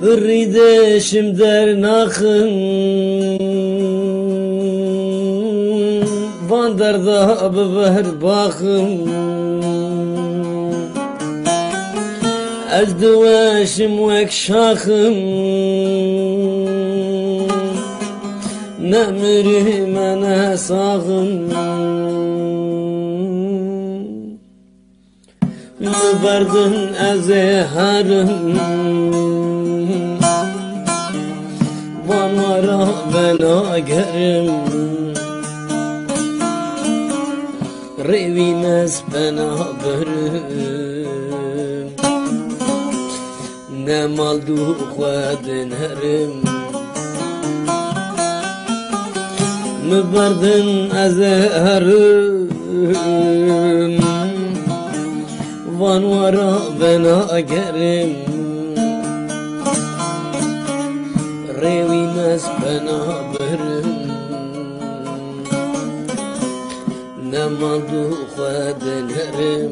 Hırrideşim dernakın Vandarda biber bakım Ezduveşim vek şakım Nemri ne sağım Müberdin ezeharım Vanvara bela gerim Revimez bena berim Ne maldu khwadin herim Müberdin ezeharım Vanvara bena gerim Revimez bena berim Ne maldu khwadin herim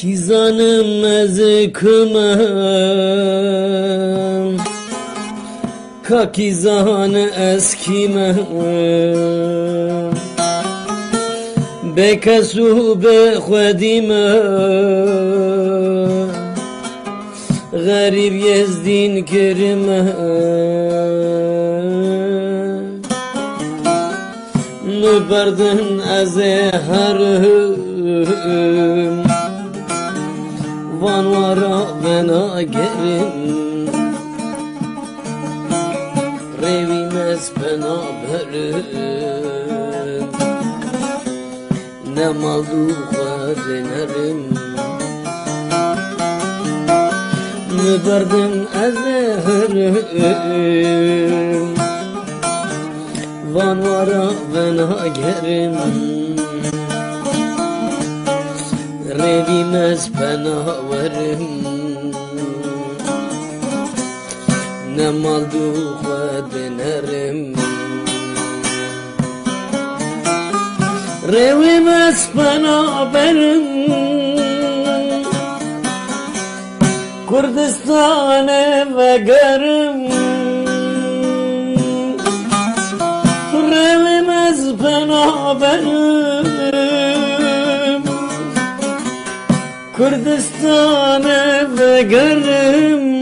Kizanım ezikimem Ka kizanı eskimem Bekesu be khvedimem Garip yezdin kerimem Müberdin ezeharım Vanvara bena gerim Revimez bena berim Ne maldu khadinerim Müberdin ezerim Vanvara bena gerim Revimez bena verim Ne maldu khadinerim Revimez bena verim Kurdistan'e ve gerim Revimez bena verim Kurdistan'e ve gerim